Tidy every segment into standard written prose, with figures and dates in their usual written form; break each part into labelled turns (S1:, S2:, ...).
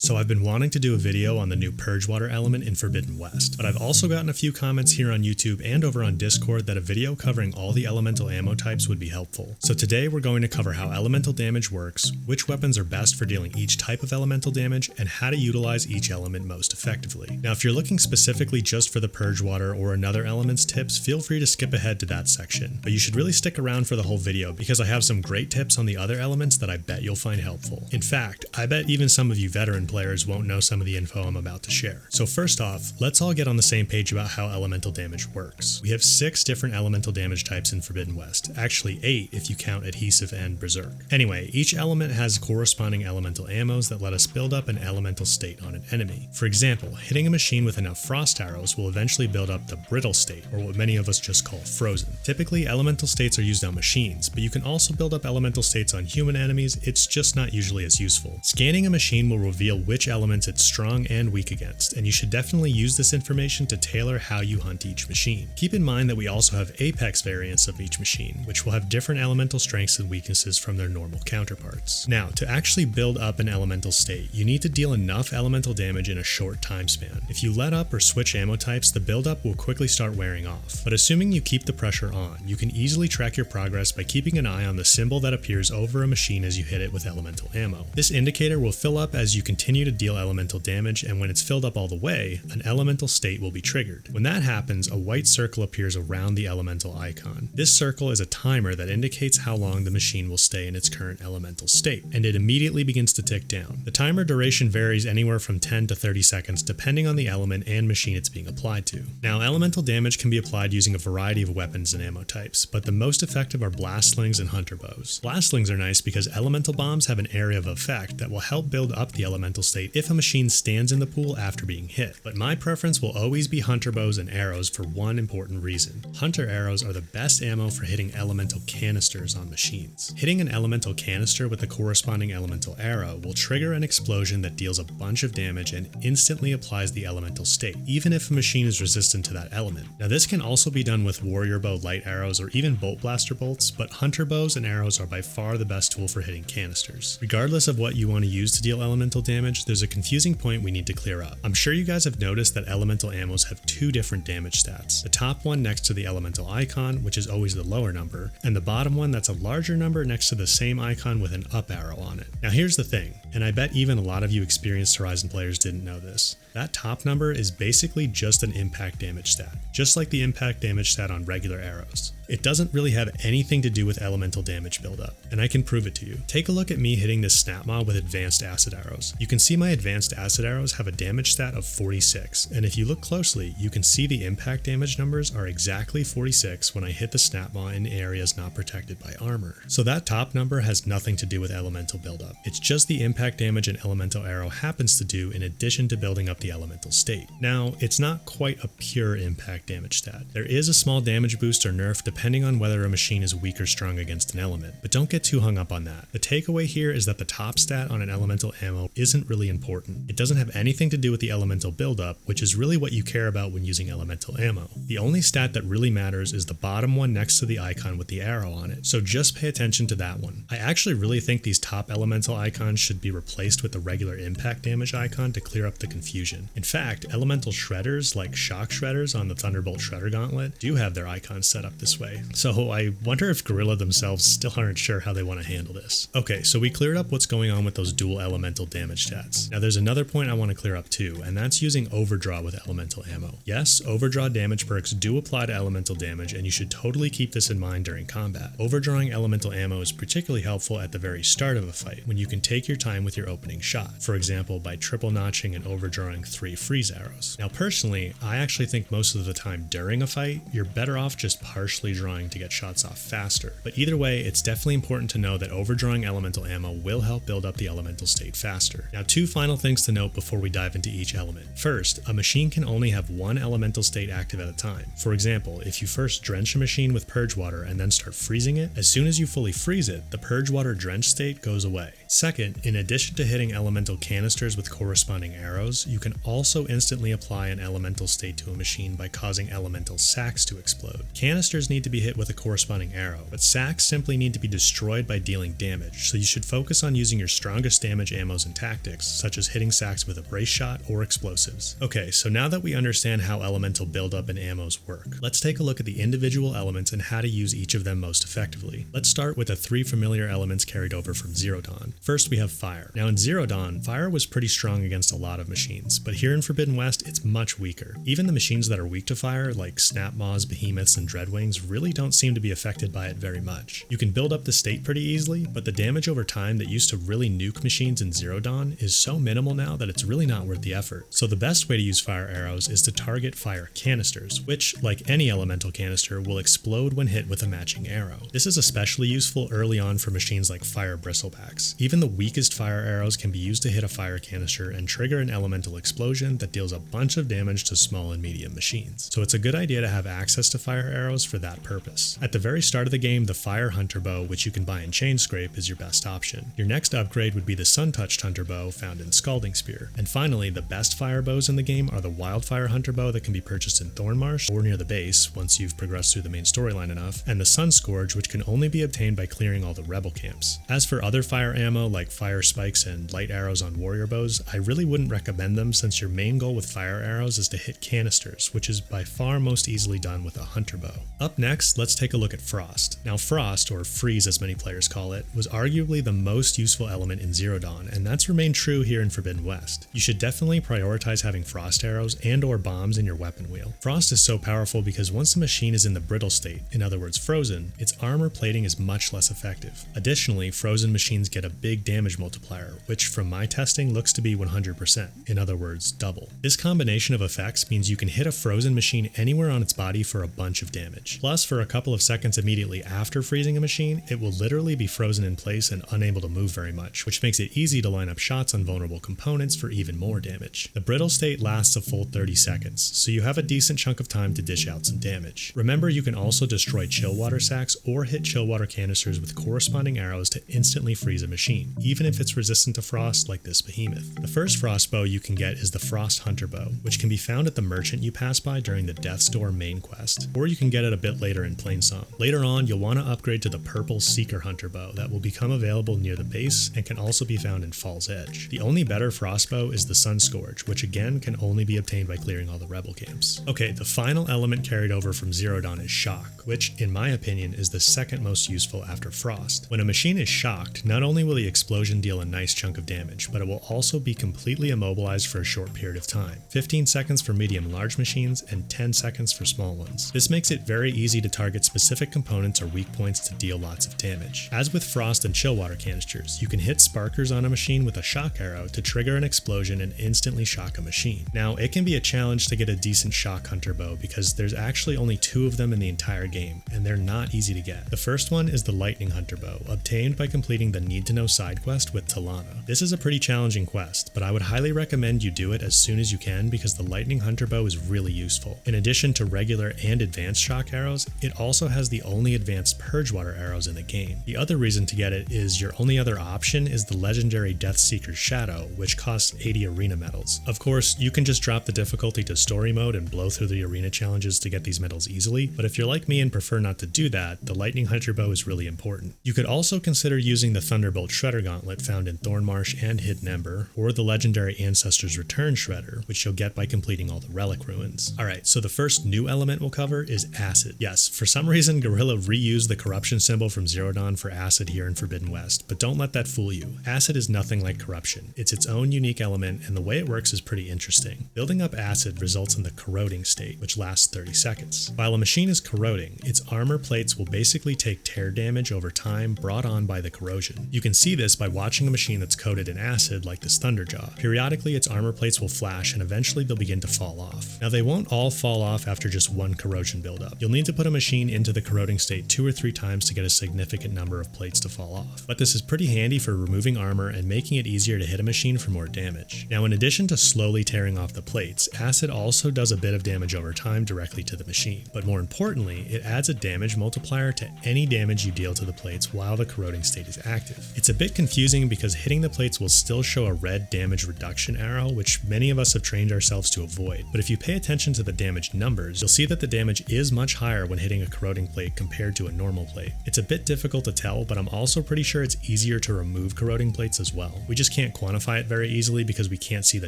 S1: So I've been wanting to do a video on the new Purgewater element in Forbidden West, but I've also gotten a few comments here on YouTube and over on Discord that a video covering all the elemental ammo types would be helpful. So today we're going to cover how elemental damage works, which weapons are best for dealing each type of elemental damage, and how to utilize each element most effectively. Now if you're looking specifically just for the Purgewater or another element's tips, feel free to skip ahead to that section, but you should really stick around for the whole video because I have some great tips on the other elements that I bet you'll find helpful. In fact, I bet even some of you veteran players won't know some of the info I'm about to share. So first off, let's all get on the same page about how elemental damage works. We have 6 different elemental damage types in Forbidden West, actually 8 if you count Adhesive and Berserk. Anyway, each element has corresponding elemental ammos that let us build up an elemental state on an enemy. For example, hitting a machine with enough frost arrows will eventually build up the brittle state, or what many of us just call frozen. Typically, elemental states are used on machines, but you can also build up elemental states on human enemies, it's just not usually as useful. Scanning a machine will reveal which elements it's strong and weak against, and you should definitely use this information to tailor how you hunt each machine. Keep in mind that we also have apex variants of each machine, which will have different elemental strengths and weaknesses from their normal counterparts. Now, to actually build up an elemental state, you need to deal enough elemental damage in a short time span. If you let up or switch ammo types, the buildup will quickly start wearing off. But assuming you keep the pressure on, you can easily track your progress by keeping an eye on the symbol that appears over a machine as you hit it with elemental ammo. This indicator will fill up as you continue to deal elemental damage, and when it's filled up all the way, an elemental state will be triggered. When that happens, a white circle appears around the elemental icon. This circle is a timer that indicates how long the machine will stay in its current elemental state, and it immediately begins to tick down. The timer duration varies anywhere from 10 to 30 seconds depending on the element and machine it's being applied to. Now, elemental damage can be applied using a variety of weapons and ammo types, but the most effective are blast slings and hunter bows. Blast slings are nice because elemental bombs have an area of effect that will help build up the elemental state if a machine stands in the pool after being hit, but my preference will always be hunter bows and arrows for one important reason. Hunter arrows are the best ammo for hitting elemental canisters on machines. Hitting an elemental canister with the corresponding elemental arrow will trigger an explosion that deals a bunch of damage and instantly applies the elemental state, even if a machine is resistant to that element. Now this can also be done with warrior bow light arrows or even bolt blaster bolts, but hunter bows and arrows are by far the best tool for hitting canisters. Regardless of what you want to use to deal elemental damage, there's a confusing point we need to clear up. I'm sure you guys have noticed that elemental ammos have 2 different damage stats. The top one next to the elemental icon, which is always the lower number, and the bottom one that's a larger number next to the same icon with an up arrow on it. Now here's the thing, and I bet even a lot of you experienced Horizon players didn't know this. That top number is basically just an impact damage stat, just like the impact damage stat on regular arrows. It doesn't really have anything to do with elemental damage buildup, and I can prove it to you. Take a look at me hitting this snap mob with advanced acid arrows. You can see my advanced acid arrows have a damage stat of 46, and if you look closely, you can see the impact damage numbers are exactly 46 when I hit the snap maw in areas not protected by armor. So that top number has nothing to do with elemental buildup. It's just the impact damage an elemental arrow happens to do in addition to building up the elemental state. Now, it's not quite a pure impact damage stat. There is a small damage boost or nerf depending on whether a machine is weak or strong against an element, but don't get too hung up on that. The takeaway here is that the top stat on an elemental ammo isn't really important. It doesn't have anything to do with the elemental buildup, which is really what you care about when using elemental ammo. The only stat that really matters is the bottom one next to the icon with the arrow on it, so just pay attention to that one. I actually really think these top elemental icons should be replaced with the regular impact damage icon to clear up the confusion. In fact, elemental shredders like shock shredders on the Thunderbolt Shredder Gauntlet do have their icons set up this way. So I wonder if Guerrilla themselves still aren't sure how they want to handle this. Okay, so we cleared up what's going on with those dual elemental damage stats. Now there's another point I want to clear up too, and that's using overdraw with elemental ammo. Yes, overdraw damage perks do apply to elemental damage, and you should totally keep this in mind during combat. Overdrawing elemental ammo is particularly helpful at the very start of a fight, when you can take your time with your opening shot. For example, by triple notching and overdrawing 3 freeze arrows. Now personally, I actually think most of the time during a fight, you're better off just partially drawing to get shots off faster. But either way, it's definitely important to know that overdrawing elemental ammo will help build up the elemental state faster. Now 2 final things to note before we dive into each element. First, a machine can only have one elemental state active at a time. For example, if you first drench a machine with Purgewater and then start freezing it, as soon as you fully freeze it, the Purgewater drench state goes away. Second, in addition to hitting elemental canisters with corresponding arrows, you can also instantly apply an elemental state to a machine by causing elemental sacks to explode. Canisters need to be hit with a corresponding arrow, but sacks simply need to be destroyed by dealing damage, so you should focus on using your strongest damage ammos and tactics, such as hitting sacks with a brace shot or explosives. Okay, so now that we understand how elemental buildup and ammos work, let's take a look at the individual elements and how to use each of them most effectively. Let's start with the 3 familiar elements carried over from Zero Dawn. First, we have fire. Now in Zero Dawn, fire was pretty strong against a lot of machines, but here in Forbidden West, it's much weaker. Even the machines that are weak to fire, like Snapmaws, Behemoths, and Dreadwings, really don't seem to be affected by it very much. You can build up the state pretty easily, but the damage over time that used to really nuke machines in Zero Dawn is so minimal now that it's really not worth the effort. So the best way to use fire arrows is to target fire canisters, which, like any elemental canister, will explode when hit with a matching arrow. This is especially useful early on for machines like fire bristlebacks. Even the weakest fire arrows can be used to hit a fire canister and trigger an elemental explosion that deals a bunch of damage to small and medium machines. So it's a good idea to have access to fire arrows for that purpose. At the very start of the game, the Fire Hunter Bow, which you can buy in Chain Scrape, is your best option. Your next upgrade would be the Sun-Touched Hunter Bow found in Scalding Spear. And finally, the best fire bows in the game are the Wildfire Hunter Bow that can be purchased in Thornmarsh or near the base once you've progressed through the main storyline enough, and the Sun Scourge, which can only be obtained by clearing all the rebel camps. As for other fire ammo like fire spikes and light arrows on warrior bows, I really wouldn't recommend them since your main goal with fire arrows is to hit canisters, which is by far most easily done with a hunter bow. Up next, let's take a look at Frost. Now Frost, or Freeze as many players call it, was arguably the most useful element in Zero Dawn, and that's remained true here in Forbidden West. You should definitely prioritize having frost arrows and or bombs in your weapon wheel. Frost is so powerful because once the machine is in the brittle state, in other words frozen, its armor plating is much less effective. Additionally, frozen machines get a big damage multiplier, which from my testing looks to be 100%, in other words double. This combination of effects means you can hit a frozen machine anywhere on its body for a bunch of damage. Plus, for a couple of seconds immediately after freezing a machine, it will literally be frozen in place and unable to move very much, which makes it easy to line up shots on vulnerable components for even more damage. The brittle state lasts a full 30 seconds, so you have a decent chunk of time to dish out some damage. Remember, you can also destroy chill water sacks or hit chill water canisters with corresponding arrows to instantly freeze a machine, even if it's resistant to frost like this behemoth. The first frost bow you can get is the Frost Hunter Bow, which can be found at the merchant you pass by during the Death's Door main quest, or you can get it a bit later in Plainsong. Later on, you'll want to upgrade to the purple Seeker Hunter Bow that will become available near the base and can also be found in Fall's Edge. The only better frostbow is the Sun Scourge, which again can only be obtained by clearing all the rebel camps. Okay, the final element carried over from Zero Dawn is Shock, which in my opinion is the second most useful after Frost. When a machine is shocked, not only will the explosion deal a nice chunk of damage, but it will also be completely immobilized for a short period of time. 15 seconds for medium and large machines and 10 seconds for small ones. This makes it very easy to target specific components or weak points to deal lots of damage. As with frost and chill water canisters, you can hit sparkers on a machine with a shock arrow to trigger an explosion and instantly shock a machine. Now, it can be a challenge to get a decent shock hunter bow because there's actually only 2 of them in the entire game, and they're not easy to get. The first one is the Lightning Hunter Bow, obtained by completing the Need to Know side quest with Talana. This is a pretty challenging quest, but I would highly recommend you do it as soon as you can because the Lightning Hunter Bow is really useful. In addition to regular and advanced shock arrows, it also has the only advanced Purgewater arrows in the game. The other reason to get it is your only other option is the legendary Deathseeker's Shadow, which costs 80 arena medals. Of course, you can just drop the difficulty to story mode and blow through the arena challenges to get these medals easily, but if you're like me and prefer not to do that, the Lightning Hunter Bow is really important. You could also consider using the Thunderbolt Shredder Gauntlet found in Thornmarsh and Hidden Ember, or the legendary Ancestor's Return Shredder, which you'll get by completing all the relic ruins. Alright, so the first new element we'll cover is Acid. Yes, for some reason Guerrilla reused the corruption symbol from Zero Dawn for Acid here in Forbidden West, but don't let that fool you. Acid is nothing like corruption. It's its own unique element, and the way it works is pretty interesting. Building up acid results in the corroding state, which lasts 30 seconds. While a machine is corroding, its armor plates will basically take tear damage over time brought on by the corrosion. You can see this by watching a machine that's coated in acid like this Thunderjaw. Periodically, its armor plates will flash and eventually they'll begin to fall off. Now, they won't all fall off after just one corrosion buildup. You'll need to put a machine into the corroding state 2 or 3 times to get a significant number of plates to fall off. But this is pretty handy for removing armor and making it easier to hit a machine for more damage. Now, in addition to slowly tearing off the plates, acid also does a bit of damage over time directly to the machine. But more importantly, it adds a damage multiplier to any damage you deal to the plates while the corroding state is active. It's a bit confusing because hitting the plates will still show a red damage reduction arrow, which many of us have trained ourselves to avoid. But if you pay attention to the damage numbers, you'll see that the damage is much higher when hitting a corroding plate compared to a normal plate. It's a bit difficult to tell, but I'm also pretty sure it's easier to remove corroding plates as well. We just can't quantify it very easily because we can't see the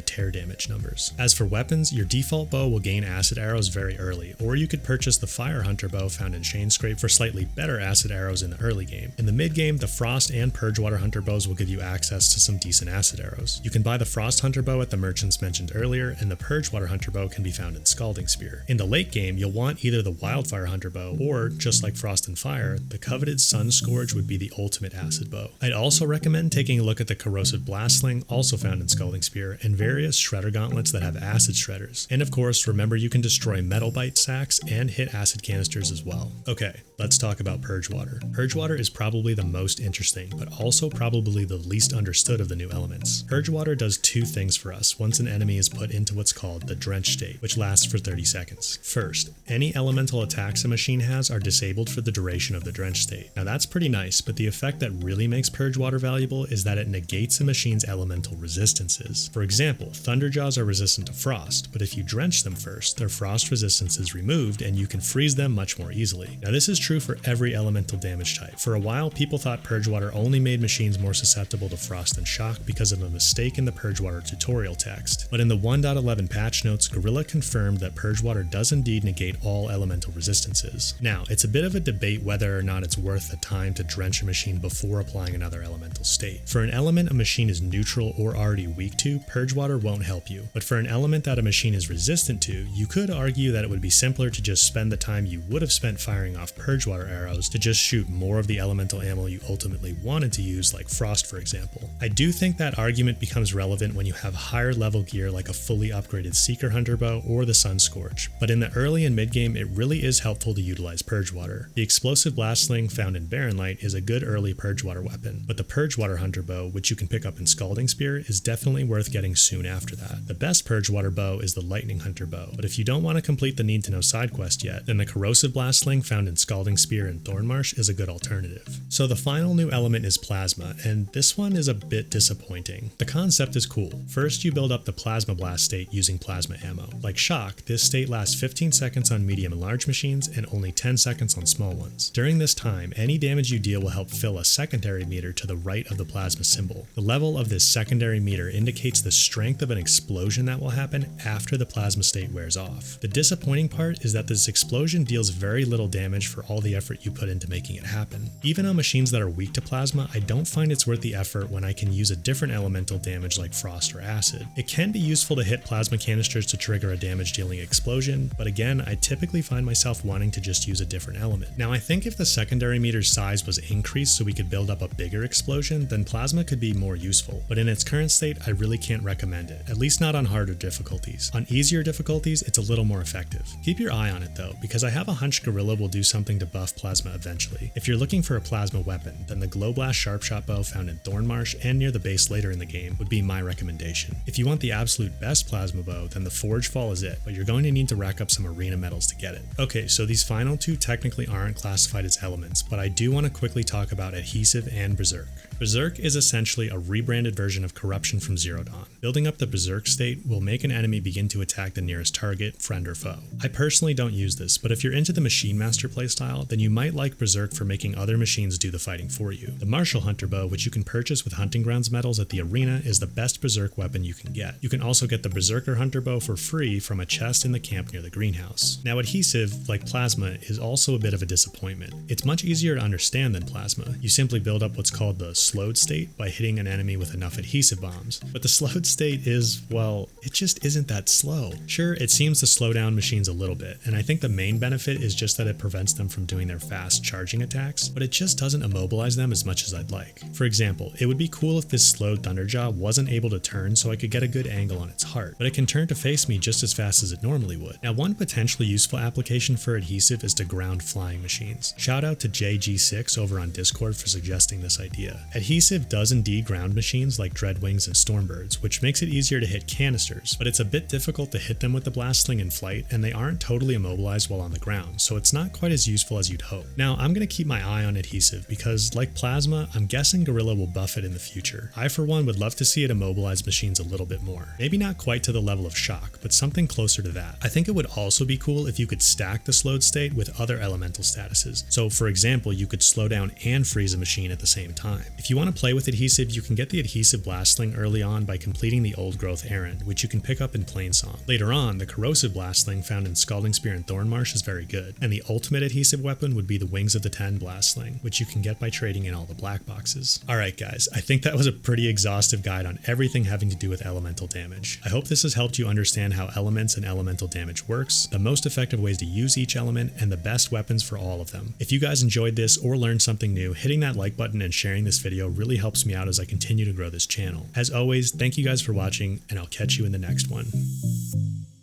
S1: tear damage numbers. As for weapons, your default bow will gain acid arrows very early, or you could purchase the Fire Hunter bow found in Chain Scrape for slightly better acid arrows in the early game. In the mid game, the Frost and Purgewater Hunter bows will give you access to some decent acid arrows. You can buy the Frost Hunter bow at the merchants mentioned earlier, and the Purgewater Hunter bow can be found in Scalding Spear. In the late game, you'll want either the Wildfire Hunter bow, or, just like Frost and Fire, the coveted Sun Scourge would be the ultimate acid bow. I'd also recommend taking a look at the Corrosive Blast Sling, also found in Scalding Spear, and various Shredder gauntlets that have acid shredders. And of course, remember you can destroy metal bite sacks and hit acid canisters as well. Okay, let's talk about Purgewater. Purgewater is probably the most interesting, but also probably the least understood of the new elements. Purgewater does two things for us once an enemy is put into what's called the Drench state, which lasts for 30 seconds. First, any elemental attacks a machine has are disabled for the duration of the Drench state. Now that's pretty nice, but the effect that really makes Purgewater valuable is that it negates a machine's elemental resistances. For example, Thunderjaws are resistant to frost, but if you drench them first, their frost resistance is removed and you can freeze them much more easily. Now this is true for every elemental damage type. For a while, people thought Purgewater only made machines more susceptible to frost and shock because of a mistake in the Purgewater tutorial text. But in the 1.11 patch notes, Gorilla confirmed that Purgewater does indeed negate all elemental resistances. Now, it's a bit of a debate whether or not it's worth the time to drench a machine before applying another elemental state. For an element a machine is neutral or already weak to, Purgewater won't help you. But for an element that a machine is resistant to, you could argue that it would be simpler to just spend the time you would have spent firing off Purgewater arrows to just shoot more of the elemental ammo you ultimately wanted to use, like Frost for example. I do think that argument becomes relevant when you have higher level gear like a fully upgraded Seeker Hunter bow or the Sun Scourge, but in the early and mid game it really is helpful to utilize Purgewater. The Explosive Blast Sling found in Barren Light is a good early Purgewater weapon, but the Purgewater Hunter bow, which you can pick up in Scalding Spear, is definitely worth getting soon after that. The best Purgewater bow is the Lightning Hunter bow, but if you don't want to complete the Need to Know side quest yet, then the Corrosive Blast Sling found in Scalding Spear and Thornmarsh is a good alternative. So the final new element is Plasma, and this one is a bit disappointing. The concept is cool. First, you build up the Plasma Blast state using plasma ammo. Like Shock, this state lasts 15 seconds on medium and large machines and only 10 seconds on small ones. During this time, any damage you deal will help fill a secondary meter to the right of the plasma symbol. The level of this secondary meter indicates the strength of an explosion that will happen after the plasma state wears off. The disappointing part is that this explosion deals very little damage for all the effort you put into making it happen. Even on machines that are weak to plasma, I don't find it's worth the effort when I can use a different elemental damage like frost or acid. It can be useful to hit plasma canisters to trigger a damage dealing explosion, but again, I typically find myself wanting to just use a different element. Now I think if the secondary meter's size was increased so we could build up a bigger explosion, then plasma could be more useful, but in its current state I really can't recommend it, at least not on harder difficulties. On easier difficulties, it's a little more effective. Keep your eye on it though, because I have a hunch Gorilla will do something to buff plasma eventually. If you're looking for a plasma weapon, then the Glow Blast Sharpshot bow found in Thornmarsh and near the base later in the game would be my recommendation. If you want the absolute best plasma bow, then the Forge Fall is it, but you're going to need to rack up some arena medals to get it. Okay, so these final two technically aren't classified as elements, but I do want to quickly talk about Adhesive and Berserk. Berserk is essentially a rebranded version of Corruption from Zero Dawn. Building up the Berserk state will make an enemy begin to attack the nearest target, friend or foe. I personally don't use this, but if you're into the Machine Master playstyle, then you might like Berserk for making other machines do the fighting for you. The Martial Hunter bow, which you can purchase with Hunting Grounds medals at the arena, is the best Berserk weapon you can get. You can also get the Berserker Hunter bow for free from a chest in the camp near the greenhouse. Now Adhesive, like Plasma, is also a bit of a disappointment. It's much easier to understand than Plasma. You simply build up what's called the slowed state by hitting an enemy with enough adhesive bombs. But the slowed state is, well, it just isn't that slow. Sure, it seems to slow down machines a little bit, and I think the main benefit is just that it prevents them from doing their fast charging attacks, but it just doesn't immobilize them as much as I'd like. For example, it would be cool if this slowed Thunderjaw wasn't able to turn so I could get a good angle on its heart, but it can turn to face me just as fast as it normally would. Now one potentially useful application for Adhesive is to ground flying machines. Shout out to JG6 over on Discord for suggesting this idea. Adhesive does indeed ground machines like Dreadwings and Stormbirds, which makes it easier to hit canisters, but it's a bit difficult to hit them with the blast sling in flight, and they aren't totally immobilized while on the ground, so it's not quite as useful as you'd hope. Now I'm going to keep my eye on Adhesive because, like Plasma, I'm guessing guessing Gorilla will buff it in the future. I for one would love to see it immobilize machines a little bit more. Maybe not quite to the level of Shock, but something closer to that. I think it would also be cool if you could stack the slowed state with other elemental statuses. So for example, you could slow down and freeze a machine at the same time. If you want to play with Adhesive, you can get the Adhesive Blastling early on by completing the Old Growth errand, which you can pick up in Plainsong. Later on, the Corrosive Blastling found in Scalding Spear and Thornmarsh is very good, and the ultimate Adhesive weapon would be the Wings of the Ten Blastling, which you can get by trading in all the black boxes. Alright guys, I think that was a pretty exhaustive guide on everything having to do with elemental damage. I hope this has helped you understand how elements and elemental damage works, the most effective ways to use each element, and the best weapons for all of them. If you guys enjoyed this or learned something new, hitting that like button and sharing this video really helps me out as I continue to grow this channel. As always, thank you guys for watching, and I'll catch you in the next one.